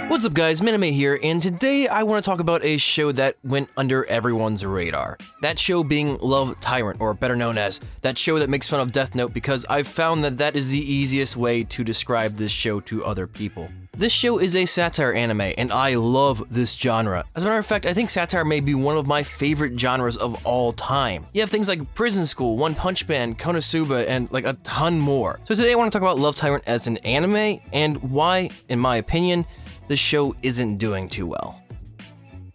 What's up guys, Manime here, and today I want to talk about a show that went under everyone's radar. That show being Love, Tyrant, or better known as that show that makes fun of Death Note, because I've found that that is the easiest way to describe this show to other people. This show is a satire anime, and I love this genre. As a matter of fact, I think satire may be one of my favorite genres of all time. You have things like Prison School, One Punch Man, Konosuba, and like a ton more. So today I want to talk about Love, Tyrant as an anime, and why, in my opinion, the show isn't doing too well.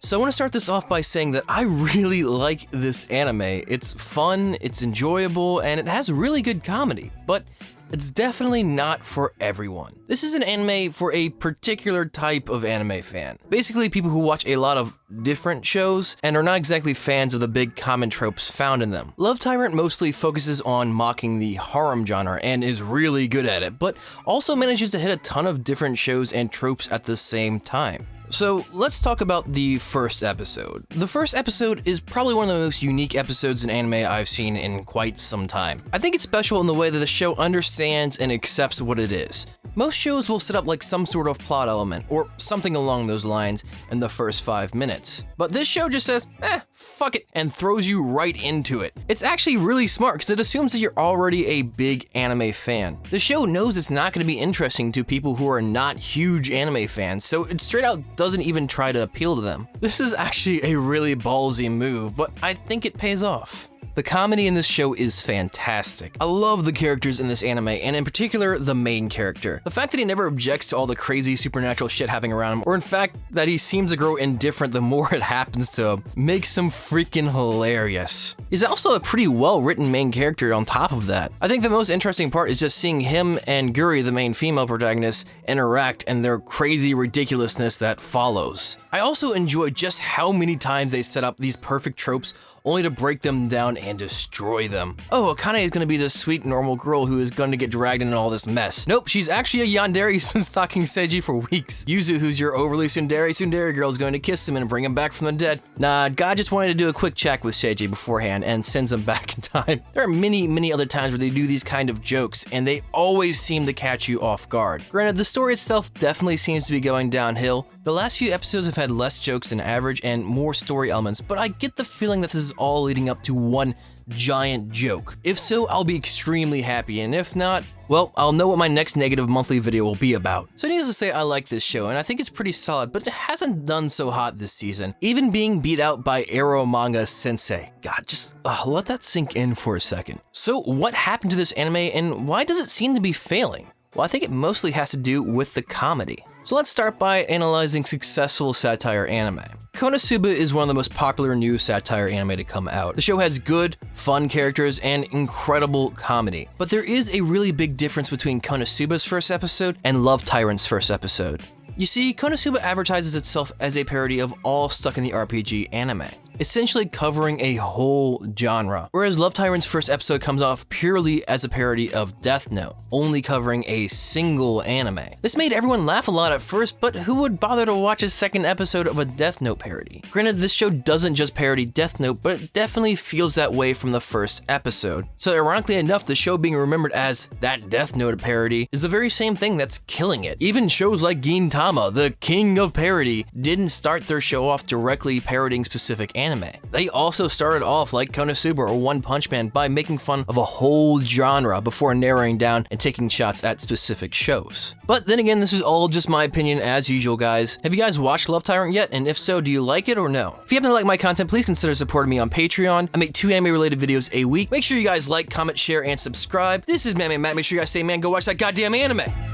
So I want to start this off by saying that I really like this anime. It's fun, it's enjoyable, and it has really good comedy, but it's definitely not for everyone. This is an anime for a particular type of anime fan. Basically, people who watch a lot of different shows and are not exactly fans of the big common tropes found in them. Love, Tyrant mostly focuses on mocking the harem genre and is really good at it, but also manages to hit a ton of different shows and tropes at the same time. So let's talk about the first episode. The first episode is probably one of the most unique episodes in anime I've seen in quite some time. I think it's special in the way that the show understands and accepts what it is. Most shows will set up like some sort of plot element or something along those lines in the first 5 minutes. But this show just says, fuck it, and throws you right into it. It's actually really smart because it assumes that you're already a big anime fan. The show knows it's not going to be interesting to people who are not huge anime fans, so it straight out doesn't even try to appeal to them. This is actually a really ballsy move, but I think it pays off. The comedy in this show is fantastic. I love the characters in this anime, and in particular, the main character. The fact that he never objects to all the crazy supernatural shit happening around him, or in fact, that he seems to grow indifferent the more it happens to him, makes him freaking hilarious. He's also a pretty well-written main character on top of that. I think the most interesting part is just seeing him and Guri, the main female protagonist, interact and their crazy ridiculousness that follows. I also enjoy just how many times they set up these perfect tropes only to break them down and destroy them. Oh, Akane is gonna be this sweet normal girl who is gonna get dragged into all this mess. Nope, she's actually a yandere who's been stalking Seiji for weeks. Yuzu, who's your overly tsundere girl, is going to kiss him and bring him back from the dead. Nah, God just wanted to do a quick check with Seiji beforehand and sends him back in time. There are many other times where they do these kind of jokes and they always seem to catch you off guard. Granted, the story itself definitely seems to be going downhill. The last few episodes have had less jokes than average and more story elements, but I get the feeling that this is all leading up to one giant joke. If so, I'll be extremely happy, and if not, well, I'll know what my next negative monthly video will be about. So needless to say, I like this show, and I think it's pretty solid, but it hasn't done so hot this season, even being beat out by Arrow Manga Sensei. God, just let that sink in for a second. So what happened to this anime, and why does it seem to be failing? Well, I think it mostly has to do with the comedy. So let's start by analyzing successful satire anime. Konosuba is one of the most popular new satire anime to come out. The show has good, fun characters and incredible comedy. But there is a really big difference between Konosuba's first episode and Love, Tyrant's first episode. You see, Konosuba advertises itself as a parody of all stuck in the RPG anime, essentially covering a whole genre, whereas Love, Tyrant's first episode comes off purely as a parody of Death Note, only covering a single anime. This made everyone laugh a lot at first, but who would bother to watch a second episode of a Death Note parody? Granted, this show doesn't just parody Death Note, but it definitely feels that way from the first episode. So ironically enough, the show being remembered as that Death Note parody is the very same thing that's killing it. Even shows like Gintama, the king of parody, didn't start their show off directly parodying specific anime. They also started off like Konosuba or One Punch Man by making fun of a whole genre before narrowing down and taking shots at specific shows. But then again, this is all just my opinion as usual, guys. Have you guys watched Love, Tyrant yet? And if so, do you like it or no? If you happen to like my content, please consider supporting me on Patreon. I make 2 anime related videos a week. Make sure you guys like, comment, share, and subscribe. This is Man Matt. Make sure you guys say, man, go watch that goddamn anime.